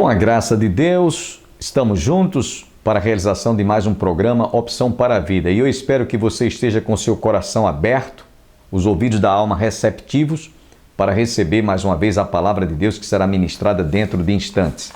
Com a graça de Deus, estamos juntos para a realização de mais um programa Opção para a Vida. E eu espero que você esteja com seu coração aberto, os ouvidos da alma receptivos, para receber mais uma vez a palavra de Deus que será ministrada dentro de instantes.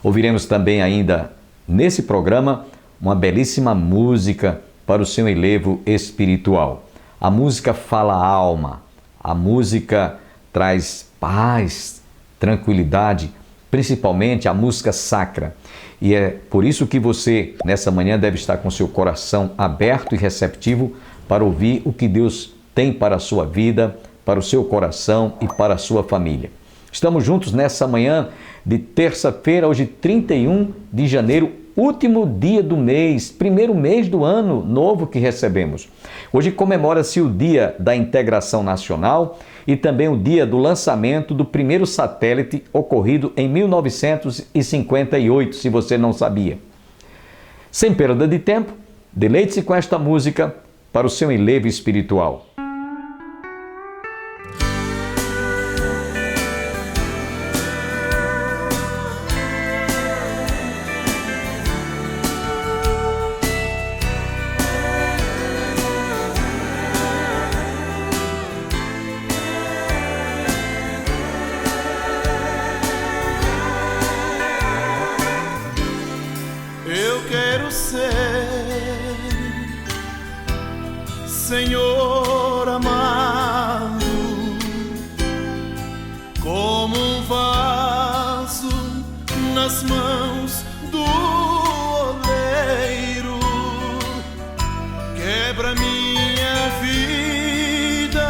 Ouviremos também ainda nesse programa uma belíssima música para o seu enlevo espiritual. A música fala a alma, a música traz paz, tranquilidade, principalmente a música sacra. E é por isso que você, nessa manhã, deve estar com seu coração aberto e receptivo para ouvir o que Deus tem para a sua vida, para o seu coração e para a sua família. Estamos juntos nessa manhã de terça-feira, hoje 31 de janeiro, último dia do mês, primeiro mês do ano novo que recebemos. Hoje comemora-se o Dia da Integração Nacional e também o dia do lançamento do primeiro satélite ocorrido em 1958, se você não sabia. Sem perda de tempo, deleite-se com esta música para o seu enlevo espiritual. Senhor amado, como um vaso nas mãos do oleiro, quebra minha vida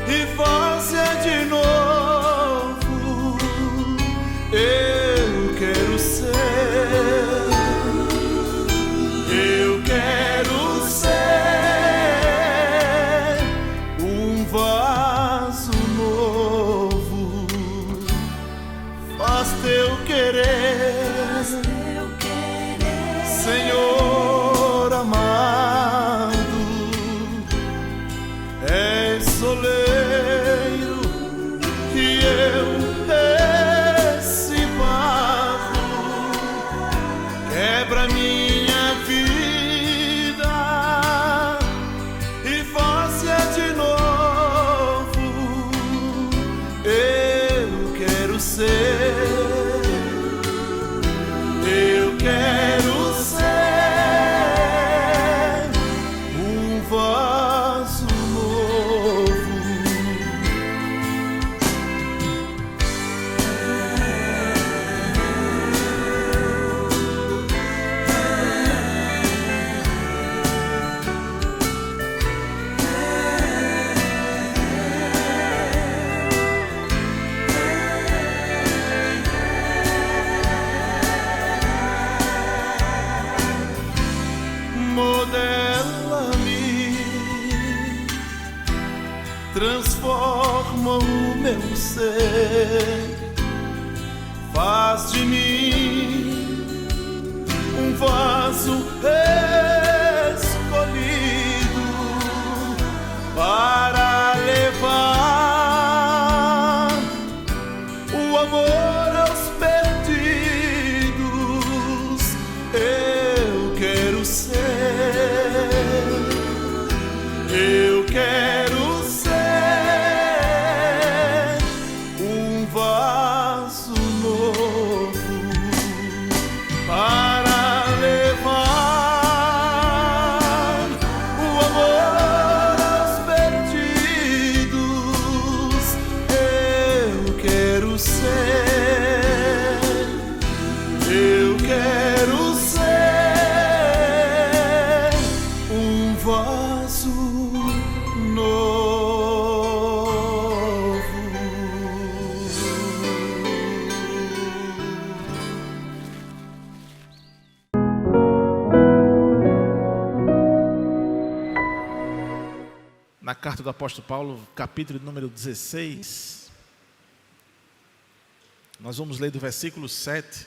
e faz-a de novo. Eu quero ser. Senhor amado, és oleiro e eu esse barro, quebra minha vida e faz-a de novo. Eu quero ser. Eu quero ser um vaso novo. Modela-me, transforma o meu ser, faz de mim um vaso escolhido para levar o amor aos perdidos. Eu quero ser. Eu quero ser um vaso novo para levar o amor aos perdidos. Eu quero ser. Eu quero ser um vaso novo. Na carta do apóstolo Paulo, capítulo número 16, nós vamos ler do versículo 7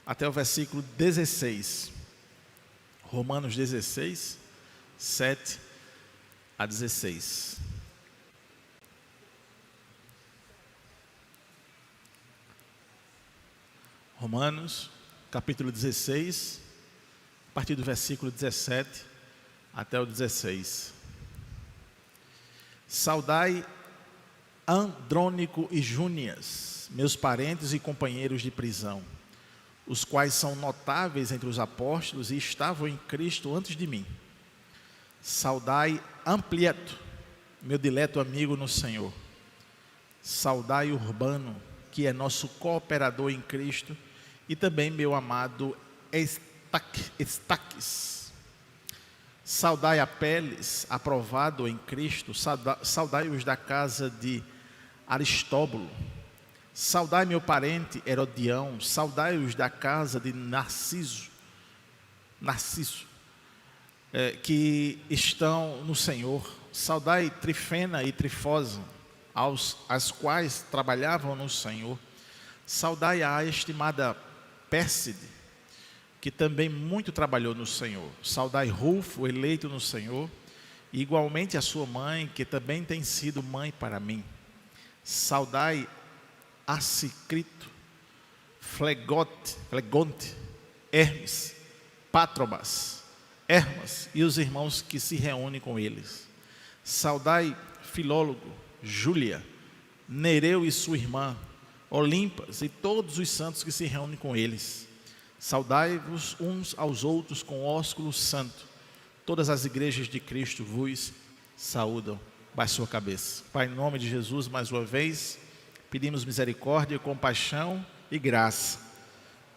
até o versículo 16. Romanos 16, 7 a 16. Romanos, capítulo 16, a partir do versículo 17 até o 16. Saudai Andrônico e Júnias, meus parentes e companheiros de prisão, os quais são notáveis entre os apóstolos e estavam em Cristo antes de mim. Saudai Amplieto, meu dileto amigo no Senhor. Saudai Urbano, que é nosso cooperador em Cristo, e também meu amado Estaques. Saudai Apeles, aprovado em Cristo. Saudai os da casa de Aristóbulo. Saudai meu parente Herodião. Saudai os da casa de Narciso, que estão no Senhor. Saudai Trifena e Trifosa, as quais trabalhavam no Senhor. Saudai a estimada Pérside, que também muito trabalhou no Senhor. Saudai Rufo, eleito no Senhor, e igualmente a sua mãe, que também tem sido mãe para mim. Saudai Assicrito, Flegonte, Hermes, Patrobas, Hermas e os irmãos que se reúnem com eles. Saudai Filólogo, Júlia, Nereu e sua irmã, Olimpas e todos os santos que se reúnem com eles. Saudai-vos uns aos outros com ósculo santo. Todas as igrejas de Cristo vos saúdam. Baixe sua cabeça. Pai, em nome de Jesus, mais uma vez, pedimos misericórdia, compaixão e graça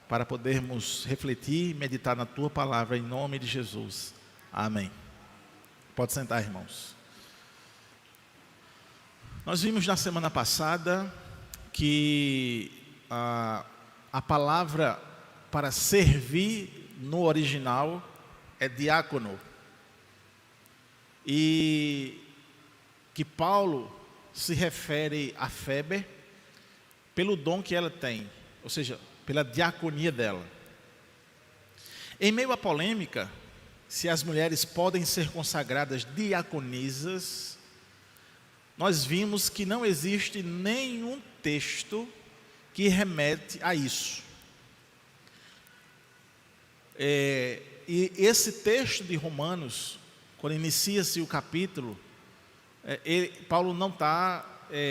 para podermos refletir e meditar na Tua palavra, em nome de Jesus. Amém. Pode sentar, irmãos. Nós vimos na semana passada que a palavra para servir no original é diácono, e que Paulo se refere a Febe pelo dom que ela tem, ou seja, pela diaconia dela. Em meio à polêmica, se as mulheres podem ser consagradas diaconisas, nós vimos que não existe nenhum texto que remete a isso. E esse texto de Romanos, quando inicia-se o capítulo, Paulo não está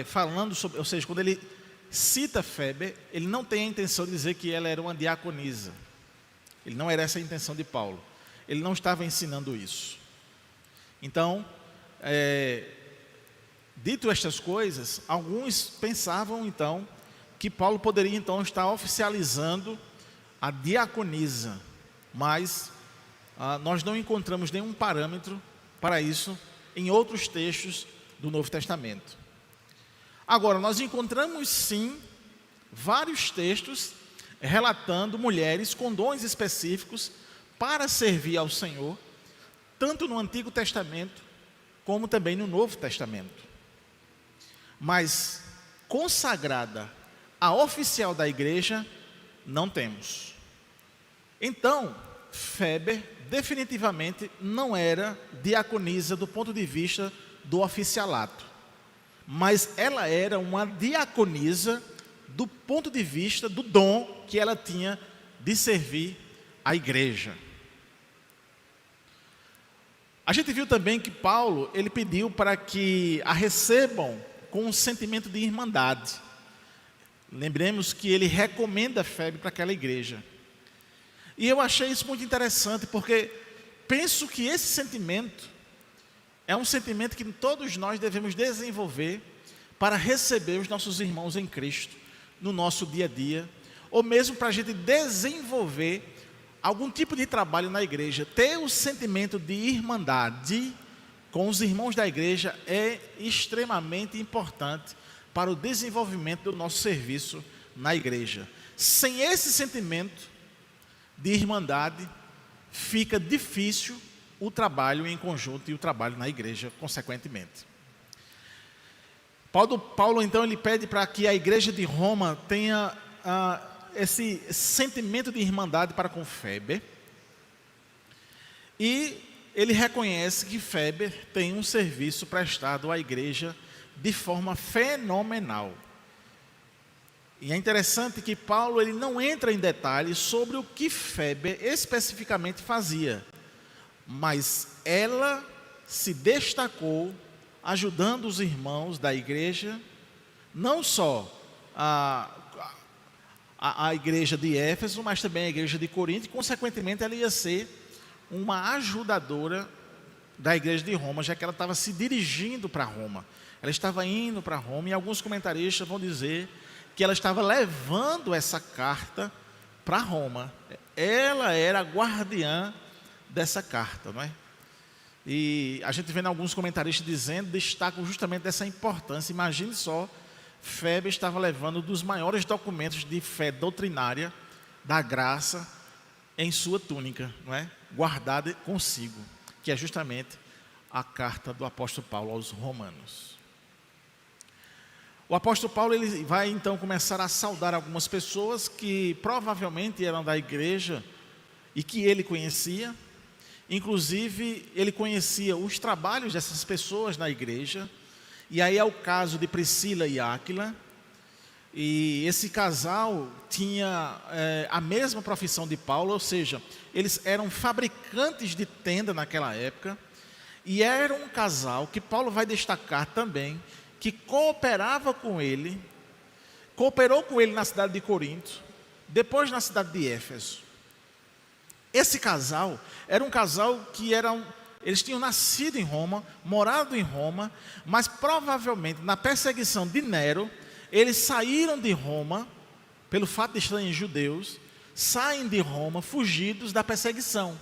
falando sobre, ou seja, quando ele cita Febe, ele não tem a intenção de dizer que ela era uma diaconisa. Ele não era essa a intenção de Paulo. Ele não estava ensinando isso. Então, dito estas coisas, alguns pensavam então que Paulo poderia então estar oficializando a diaconisa, mas nós não encontramos nenhum parâmetro para isso em outros textos do Novo Testamento. Agora, nós encontramos sim vários textos relatando mulheres com dons específicos para servir ao Senhor, tanto no Antigo Testamento como também no Novo Testamento. Mas consagrada a oficial da igreja, não temos. Então, Febe definitivamente não era diaconisa do ponto de vista do oficialato, mas ela era uma diaconisa do ponto de vista do dom que ela tinha de servir a igreja. A gente viu também que Paulo, ele pediu para que a recebam com um sentimento de irmandade. Lembremos que ele recomenda Febe para aquela igreja. E eu achei isso muito interessante, porque penso que esse sentimento é um sentimento que todos nós devemos desenvolver para receber os nossos irmãos em Cristo no nosso dia a dia, ou mesmo para a gente desenvolver algum tipo de trabalho na igreja. Ter o sentimento de irmandade com os irmãos da igreja é extremamente importante para o desenvolvimento do nosso serviço na igreja. Sem esse sentimento de irmandade, fica difícil o trabalho em conjunto e o trabalho na igreja, consequentemente. Paulo então, ele pede para que a igreja de Roma tenha esse sentimento de irmandade para com Febe, e ele reconhece que Febe tem um serviço prestado à igreja de forma fenomenal. E é interessante que Paulo ele não entra em detalhes sobre o que Febe especificamente fazia, mas ela se destacou ajudando os irmãos da igreja, não só a igreja de Éfeso, mas também a igreja de Corinto, e consequentemente ela ia ser uma ajudadora da igreja de Roma, já que ela estava se dirigindo para Roma. Ela estava indo para Roma, e alguns comentaristas vão dizer que ela estava levando essa carta para Roma. Ela era a guardiã dessa carta, não é? E a gente vê alguns comentaristas dizendo, destacam justamente dessa importância. Imagine só, Febe estava levando um dos maiores documentos de fé doutrinária da graça em sua túnica, não é? Guardada consigo, que é justamente a carta do apóstolo Paulo aos Romanos. O apóstolo Paulo ele vai então começar a saudar algumas pessoas que provavelmente eram da igreja e que ele conhecia. Inclusive, ele conhecia os trabalhos dessas pessoas na igreja. E aí é o caso de Priscila e Áquila. E esse casal tinha a mesma profissão de Paulo, ou seja, eles eram fabricantes de tenda naquela época. E era um casal que Paulo vai destacar também, que cooperou com ele na cidade de Corinto, depois na cidade de Éfeso. Esse casal era um casal que eles tinham nascido em Roma, morado em Roma, mas provavelmente na perseguição de Nero, eles saíram de Roma, pelo fato de estarem judeus, saem de Roma fugidos da perseguição.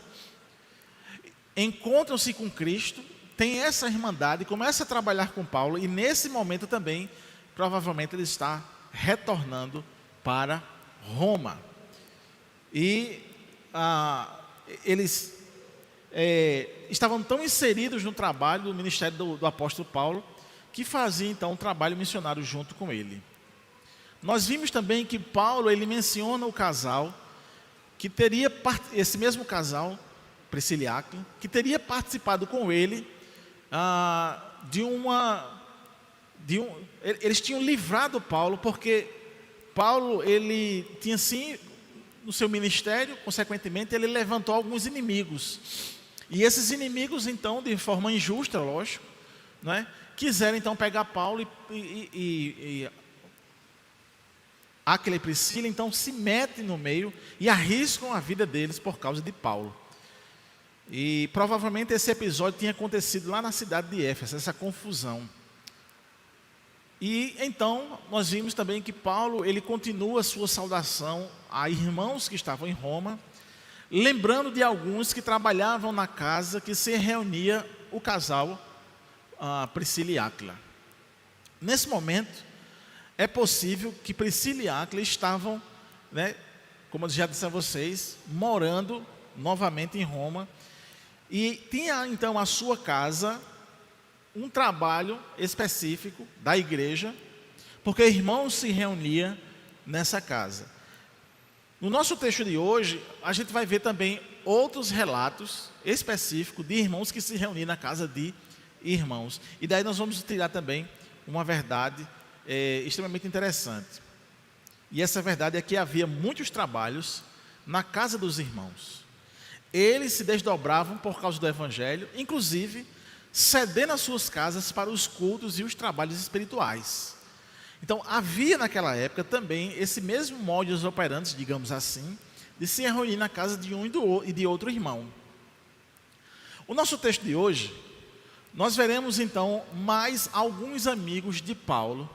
Encontram-se com Cristo, tem essa irmandade, começa a trabalhar com Paulo, e nesse momento também, provavelmente ele está retornando para Roma. E eles estavam tão inseridos no trabalho do ministério do apóstolo Paulo, que fazia então um trabalho missionário junto com ele. Nós vimos também que Paulo, ele menciona o casal, que teria, esse mesmo casal, Priscila e Áquila, que teria participado com ele, eles tinham livrado Paulo, porque Paulo, ele tinha sim, no seu ministério, consequentemente, ele levantou alguns inimigos, e esses inimigos então, de forma injusta, lógico, não é? Quiseram então pegar Paulo e Áquila e Priscila, então se metem no meio e arriscam a vida deles por causa de Paulo. E provavelmente esse episódio tinha acontecido lá na cidade de Éfeso, essa confusão. E então nós vimos também que Paulo, ele continua a sua saudação a irmãos que estavam em Roma, lembrando de alguns que trabalhavam na casa que se reunia o casal Priscila e Áquila. Nesse momento, é possível que Priscila e Áquila estavam, né, como eu já disse a vocês, morando novamente em Roma, e tinha então a sua casa um trabalho específico da igreja, porque irmãos se reuniam nessa casa. No nosso texto de hoje, a gente vai ver também outros relatos específicos de irmãos que se reuniam na casa de irmãos. E daí nós vamos tirar também uma verdade extremamente interessante. E essa verdade é que havia muitos trabalhos na casa dos irmãos. Eles se desdobravam por causa do evangelho, inclusive cedendo as suas casas para os cultos e os trabalhos espirituais. Então havia naquela época também esse mesmo modus operandi, digamos assim, de se reunir na casa de um e de outro irmão. O nosso texto de hoje, nós veremos então mais alguns amigos de Paulo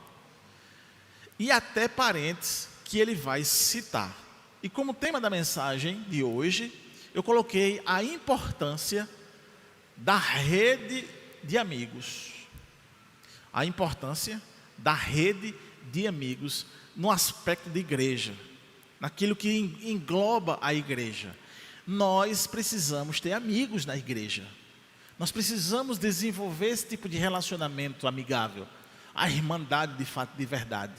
e até parentes que ele vai citar. E como tema da mensagem de hoje, eu coloquei a importância da rede de amigos. A importância da rede de amigos no aspecto de igreja, naquilo que engloba a igreja. Nós precisamos ter amigos na igreja. Nós precisamos desenvolver esse tipo de relacionamento amigável, a irmandade de fato, de verdade.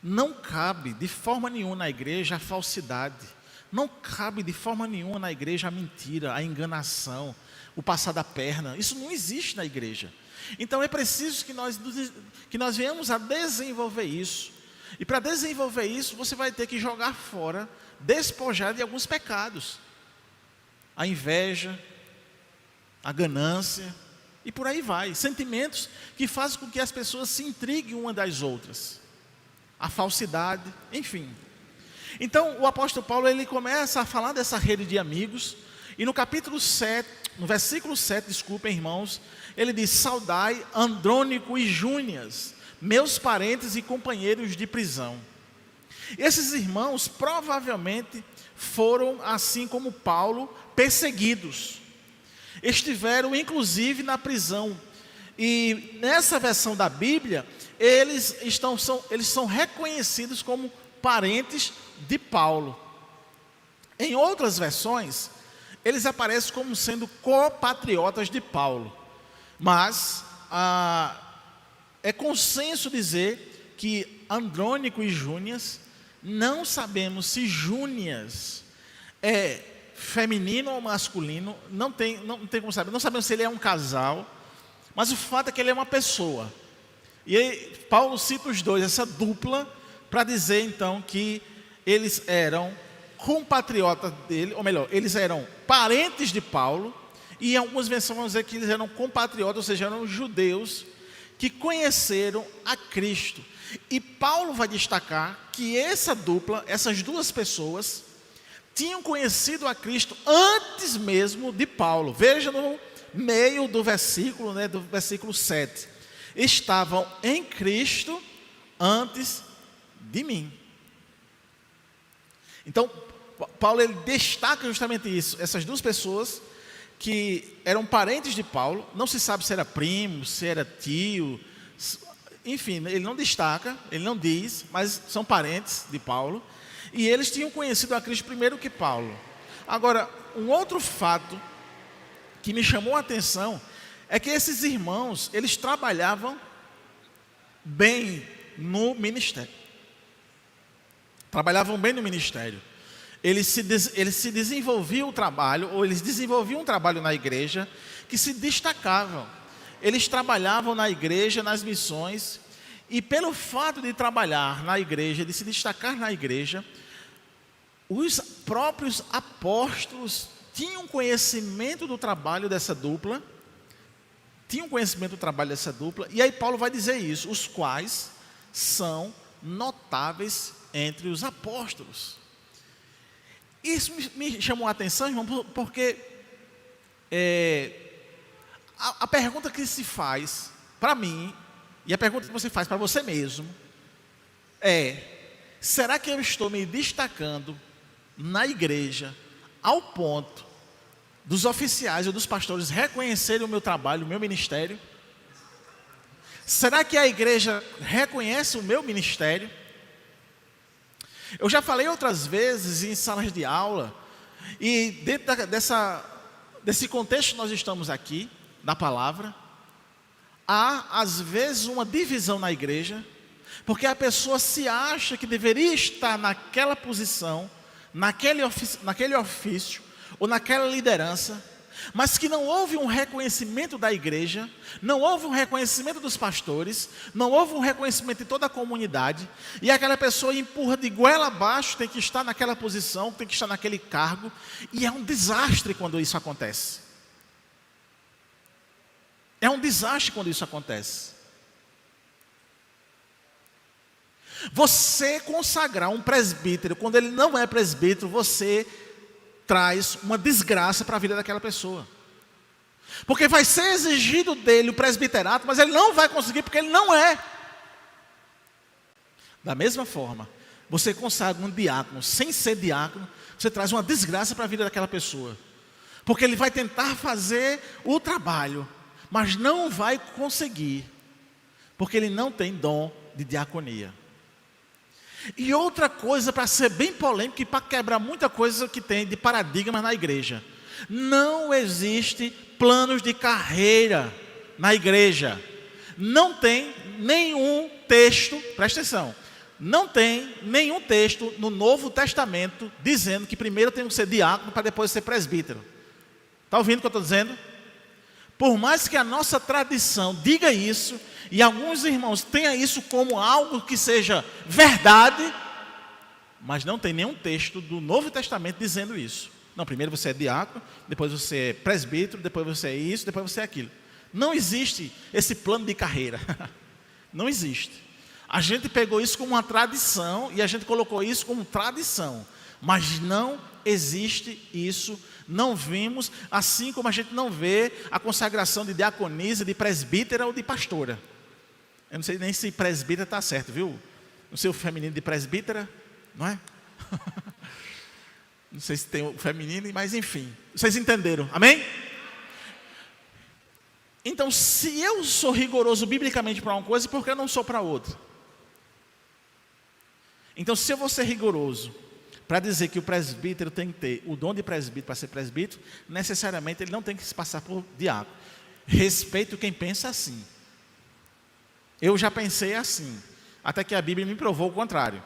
Não cabe de forma nenhuma na igreja a falsidade. Não cabe de forma nenhuma na igreja a mentira, a enganação, o passar da perna. Isso não existe na igreja. Então é preciso que nós venhamos a desenvolver isso E para desenvolver isso, você vai ter que jogar fora, despojar de alguns pecados. A inveja, a ganância, e por aí vai. Sentimentos que fazem com que as pessoas se intriguem uma das outras. A falsidade, enfim. Então, o apóstolo Paulo, ele começa a falar dessa rede de amigos, e no capítulo 7, no versículo 7, desculpem irmãos, ele diz: saudai Andrônico e Júnias, meus parentes e companheiros de prisão. Esses irmãos provavelmente foram, assim como Paulo, perseguidos. Estiveram inclusive na prisão. E nessa versão da Bíblia, eles são reconhecidos como parentes de Paulo. Em outras versões, eles aparecem como sendo compatriotas de Paulo. Mas é consenso dizer que Andrônico e Júnias, não sabemos se Júnias é feminino ou masculino, não tem como saber, não sabemos se ele é um casal, mas o fato é que ele é uma pessoa. E aí, Paulo cita os dois, essa dupla, para dizer então que eles eram compatriotas dele, ou melhor, eles eram parentes de Paulo, e em algumas versões vão dizer que eles eram compatriotas, ou seja, eram judeus que conheceram a Cristo. E Paulo vai destacar que essa dupla, essas duas pessoas, tinham conhecido a Cristo antes mesmo de Paulo. Veja no meio do versículo, do versículo 7. Estavam em Cristo antes de mim. Então, Paulo, ele destaca justamente isso. Essas duas pessoas que eram parentes de Paulo, não se sabe se era primo, se era tio, enfim, ele não destaca, ele não diz, mas são parentes de Paulo, e eles tinham conhecido a Cristo primeiro que Paulo. Agora, um outro fato que me chamou a atenção é que esses irmãos, eles trabalhavam bem no ministério. Trabalhavam bem no ministério. Eles se desenvolviam o trabalho, ou eles desenvolviam um trabalho na igreja que se destacavam. Eles trabalhavam na igreja, nas missões, e pelo fato de trabalhar na igreja, de se destacar na igreja, os próprios apóstolos tinham conhecimento do trabalho dessa dupla, e aí Paulo vai dizer isso, os quais são notáveis entre os apóstolos. Isso me chamou a atenção, irmão, porque a pergunta que se faz para mim, e a pergunta que você faz para você mesmo, é: será que eu estou me destacando na igreja ao ponto dos oficiais ou dos pastores reconhecerem o meu trabalho, o meu ministério? Será que a igreja reconhece o meu ministério? Eu já falei outras vezes em salas de aula, e dentro desse contexto que nós estamos aqui, da palavra, há às vezes uma divisão na igreja, porque a pessoa se acha que deveria estar naquela posição, naquele ofício, ou naquela liderança, mas que não houve um reconhecimento da igreja, não houve um reconhecimento dos pastores, não houve um reconhecimento de toda a comunidade, e aquela pessoa empurra de goela abaixo, tem que estar naquela posição, tem que estar naquele cargo, e é um desastre quando isso acontece. É um desastre quando isso acontece. Você consagrar um presbítero, quando ele não é presbítero, você traz uma desgraça para a vida daquela pessoa. Porque vai ser exigido dele o presbiterato, mas ele não vai conseguir porque ele não é. Da mesma forma, você consagra um diácono sem ser diácono, você traz uma desgraça para a vida daquela pessoa. Porque ele vai tentar fazer o trabalho, mas não vai conseguir, porque ele não tem dom de diaconia. E outra coisa, para ser bem polêmico e para quebrar muita coisa que tem de paradigmas na igreja: não existe planos de carreira na igreja. Não tem nenhum texto, presta atenção, não tem nenhum texto no Novo Testamento dizendo que primeiro eu tenho que ser diácono para depois ser presbítero. Está ouvindo o que eu estou dizendo? Por mais que a nossa tradição diga isso, e alguns irmãos tenham isso como algo que seja verdade, mas não tem nenhum texto do Novo Testamento dizendo isso. Não, primeiro você é diácono, depois você é presbítero, depois você é isso, depois você é aquilo. Não existe esse plano de carreira. Não existe. A gente pegou isso como uma tradição e a gente colocou isso como tradição. Mas não existe isso. Não vimos, assim como a gente não vê a consagração de diaconisa, de presbítera ou de pastora. Eu não sei nem se presbítera está certo, viu? Não sei o feminino de presbítera, não é? Não sei se tem o feminino, mas enfim. Vocês entenderam, amém? Então, se eu sou rigoroso biblicamente para uma coisa, por que eu não sou para outra? Então, se eu vou ser rigoroso para dizer que o presbítero tem que ter o dom de presbítero para ser presbítero, necessariamente ele não tem que se passar por diácono. Respeito quem pensa assim. Eu já pensei assim, até que a Bíblia me provou o contrário.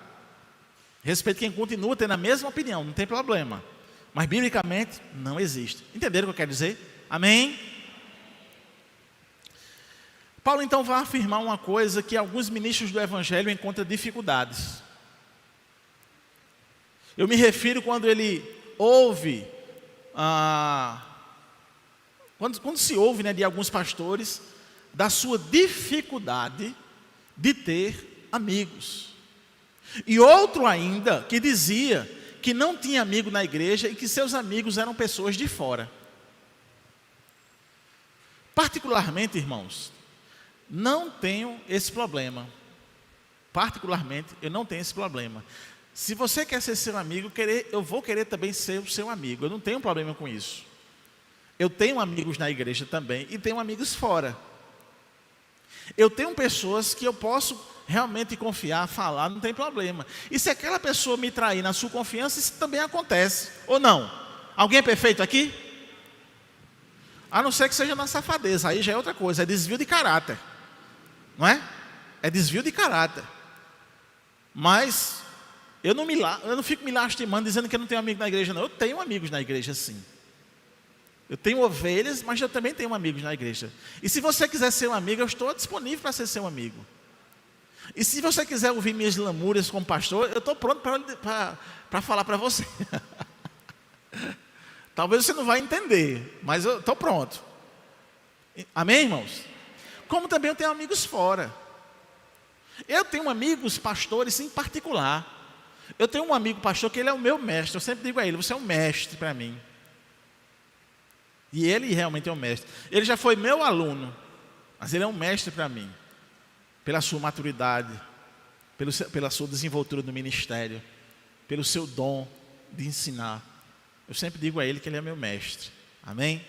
Respeito quem continua tendo a mesma opinião, não tem problema. Mas biblicamente não existe. Entenderam o que eu quero dizer? Amém? Paulo então vai afirmar uma coisa que alguns ministros do Evangelho encontram dificuldades. Eu me refiro quando ele ouve, quando se ouve, né, de alguns pastores, da sua dificuldade de ter amigos. E outro ainda que dizia que não tinha amigo na igreja e que seus amigos eram pessoas de fora. Particularmente, irmãos, não tenho esse problema. Particularmente, eu não tenho esse problema. Se você quer ser seu amigo, eu vou querer também ser o seu amigo. Eu não tenho problema com isso. Eu tenho amigos na igreja também e tenho amigos fora. Eu tenho pessoas que eu posso realmente confiar, falar, não tem problema. E se aquela pessoa me trair na sua confiança, isso também acontece. Ou não? Alguém é perfeito aqui? A não ser que seja na safadeza, aí já é outra coisa, é desvio de caráter. Não é? É desvio de caráter. Mas eu não fico me lastimando dizendo que eu não tenho amigo na igreja, não. Eu tenho amigos na igreja, sim. Eu tenho ovelhas, mas eu também tenho amigos na igreja. E se você quiser ser um amigo, eu estou disponível para ser seu amigo. E se você quiser ouvir minhas lamúrias como pastor, eu estou pronto para falar para você. Talvez você não vai entender, mas eu estou pronto. Amém, irmãos? Como também eu tenho amigos fora. Eu tenho amigos pastores em particular. Eu tenho um amigo pastor que ele é o meu mestre. Eu sempre digo a ele, você é um mestre para mim. E ele realmente é um mestre. Ele já foi meu aluno, mas ele é um mestre para mim. Pela sua maturidade, pela sua desenvoltura no ministério, pelo seu dom de ensinar. Eu sempre digo a ele que ele é meu mestre. Amém?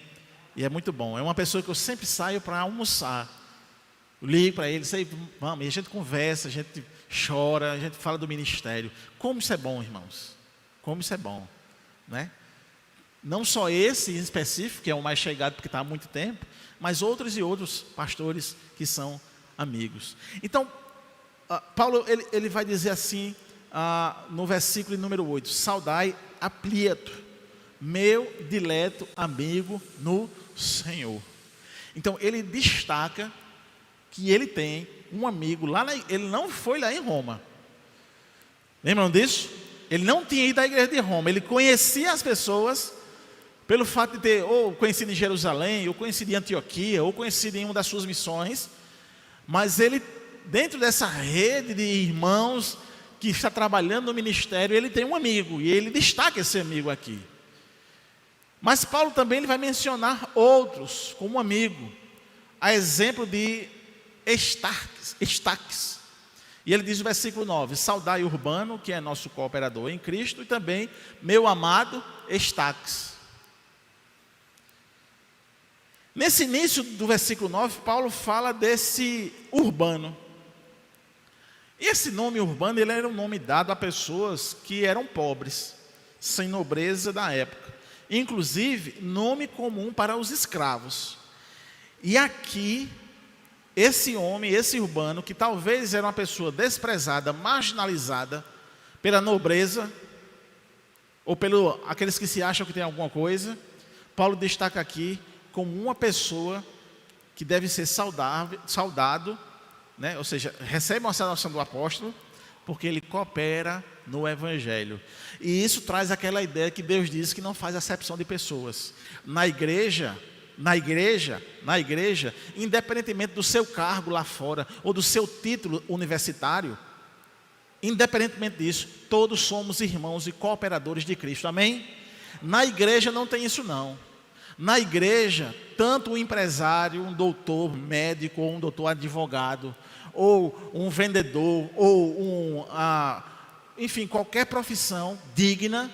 E é muito bom. É uma pessoa que eu sempre saio para almoçar. Eu ligo para ele, vamos, e a gente conversa, a gente chora, a gente fala do ministério. Como isso é bom, irmãos? Como isso é bom, né? Não só esse em específico, que é o mais chegado porque está há muito tempo, mas outros e outros pastores que são amigos. Então, Paulo ele vai dizer assim, no versículo número 8, saudai Ampliato, meu dileto amigo no Senhor. Então, ele destaca que ele tem um amigo lá, ele não foi lá em Roma. Lembram disso? Ele não tinha ido à igreja de Roma, ele conhecia as pessoas pelo fato de ter ou conhecido em Jerusalém, ou conhecido em Antioquia, ou conhecido em uma das suas missões, mas ele, dentro dessa rede de irmãos que está trabalhando no ministério, ele tem um amigo, e ele destaca esse amigo aqui. Mas Paulo também ele vai mencionar outros como amigo, a exemplo de Estaques. E ele diz no versículo 9, saudai Urbano, que é nosso cooperador em Cristo, e também meu amado Estaques. Nesse início do versículo 9, Paulo fala desse Urbano. E esse nome Urbano, ele era um nome dado a pessoas que eram pobres, sem nobreza da época. Inclusive, nome comum para os escravos. E aqui, esse homem, esse Urbano, que talvez era uma pessoa desprezada, marginalizada pela nobreza, ou pelo aqueles que se acham que tem alguma coisa, Paulo destaca aqui como uma pessoa que deve ser saudado, né? Ou seja, recebe uma saudação do apóstolo, porque ele coopera no Evangelho. E isso traz aquela ideia que Deus diz que não faz acepção de pessoas. Na igreja, independentemente do seu cargo lá fora, ou do seu título universitário, independentemente disso, todos somos irmãos e cooperadores de Cristo, amém? Na igreja não tem isso não. Na igreja, tanto um empresário, um doutor médico, ou um doutor advogado, ou um vendedor, ou enfim, qualquer profissão digna,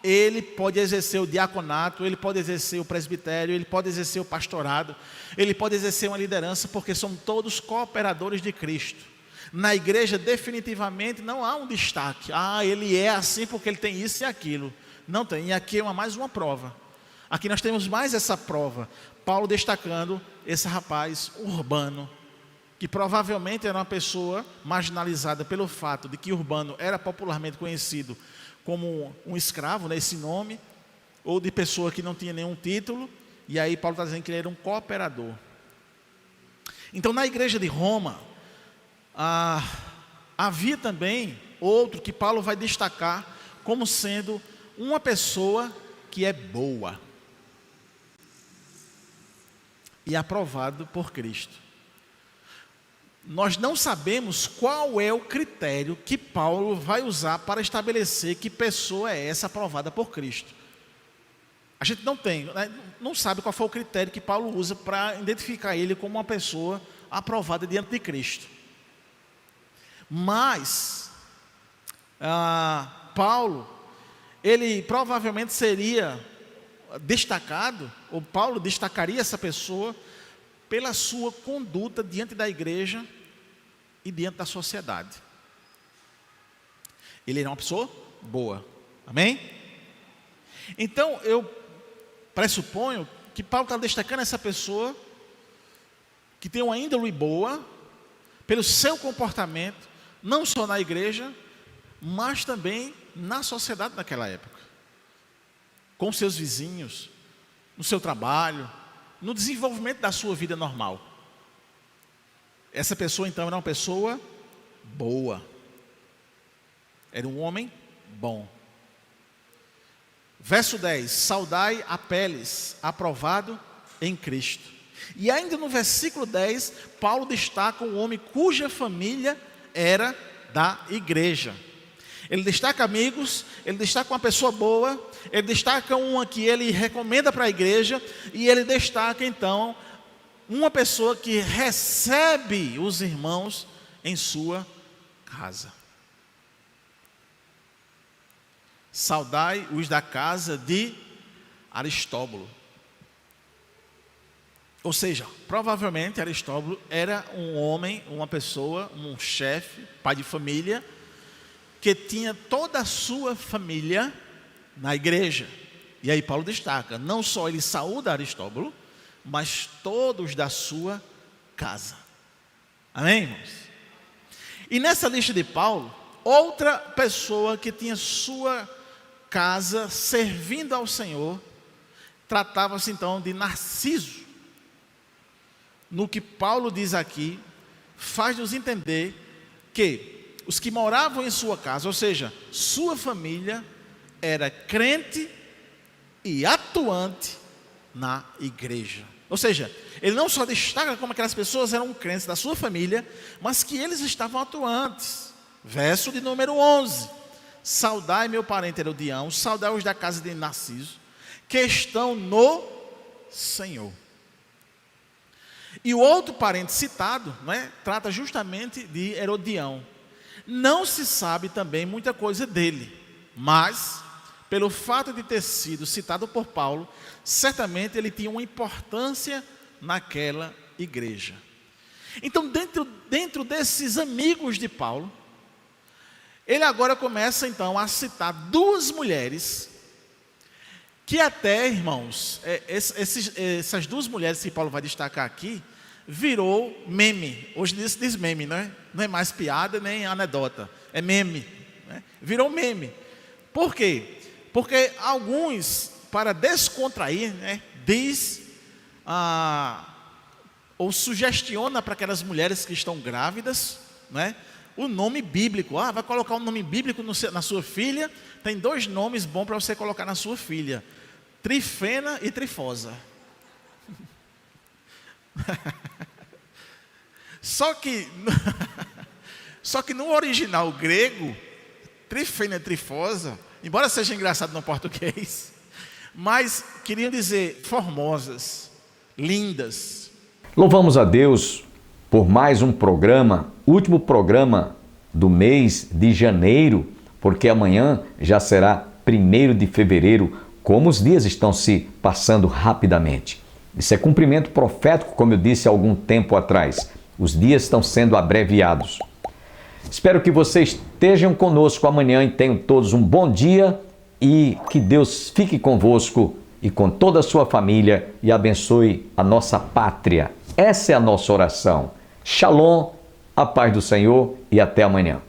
ele pode exercer o diaconato, ele pode exercer o presbitério, ele pode exercer o pastorado, ele pode exercer uma liderança, porque são todos cooperadores de Cristo. Na igreja, definitivamente, não há um destaque. Ele é assim porque ele tem isso e aquilo. Não tem, e aqui é mais uma prova. Aqui nós temos mais essa prova. Paulo destacando esse rapaz Urbano, que provavelmente era uma pessoa marginalizada pelo fato de que Urbano era popularmente conhecido como um escravo, né, esse nome, ou de pessoa que não tinha nenhum título, e aí Paulo está dizendo que ele era um cooperador. Então, na igreja de Roma, havia também outro que Paulo vai destacar como sendo uma pessoa que é boa e aprovado por Cristo. Nós não sabemos qual é o critério que Paulo vai usar para estabelecer que pessoa é essa aprovada por Cristo. A gente não sabe qual foi o critério que Paulo usa para identificar ele como uma pessoa aprovada diante de Cristo. Mas Paulo, ele provavelmente seria destacado, ou Paulo destacaria essa pessoa pela sua conduta diante da igreja e diante da sociedade. Ele era uma pessoa boa, amém? Então eu pressuponho que Paulo está destacando essa pessoa que tem uma índole boa, pelo seu comportamento, não só na igreja, mas também na sociedade naquela época, com seus vizinhos, no seu trabalho, no desenvolvimento da sua vida normal. Essa pessoa então era uma pessoa boa, era um homem bom. Verso 10, saudai Apeles, aprovado em Cristo. E ainda no versículo 10, Paulo destaca um homem cuja família era da igreja. Ele destaca amigos, ele destaca uma pessoa boa, ele destaca uma que ele recomenda para a igreja, e ele destaca então uma pessoa que recebe os irmãos em sua casa. Saudai os da casa de Aristóbulo. Ou seja, provavelmente Aristóbulo era um homem, uma pessoa, um chefe, pai de família, que tinha toda a sua família na igreja. E aí Paulo destaca, não só ele saúda Aristóbulo, mas todos da sua casa. Amém, irmãos? E nessa lista de Paulo, outra pessoa que tinha sua casa servindo ao Senhor, tratava-se então de Narciso. No que Paulo diz aqui, faz-nos entender que os que moravam em sua casa, ou seja, sua família, era crente e atuante na igreja. Ou seja, ele não só destaca como aquelas pessoas eram crentes da sua família, mas que eles estavam atuantes. Verso de número 11. Saudai meu parente Herodião, saudai os da casa de Narciso, que estão no Senhor. E o outro parente citado, trata justamente de Herodião. Não se sabe também muita coisa dele, mas pelo fato de ter sido citado por Paulo, certamente ele tinha uma importância naquela igreja. Então, dentro desses amigos de Paulo, ele agora começa então a citar duas mulheres, que até, irmãos, essas duas mulheres que Paulo vai destacar aqui, virou meme. Hoje diz meme, não é mais piada nem anedota, é meme, virou meme. Por quê? Porque alguns, para descontrair, diz ou sugestiona para aquelas mulheres que estão grávidas, né, o nome bíblico. Vai colocar um nome bíblico na sua filha. Tem 2 nomes bons para você colocar na sua filha: Trifena e Trifosa. Só que no original grego, Trifena e Trifosa, embora seja engraçado no português, mas queriam dizer formosas, lindas. Louvamos a Deus por mais um programa, último programa do mês de janeiro, porque amanhã já será 1º de fevereiro, como os dias estão se passando rapidamente. Isso é cumprimento profético, como eu disse há algum tempo atrás. Os dias estão sendo abreviados. Espero que vocês estejam conosco amanhã e tenham todos um bom dia e que Deus fique convosco e com toda a sua família e abençoe a nossa pátria. Essa é a nossa oração. Shalom, a paz do Senhor e até amanhã.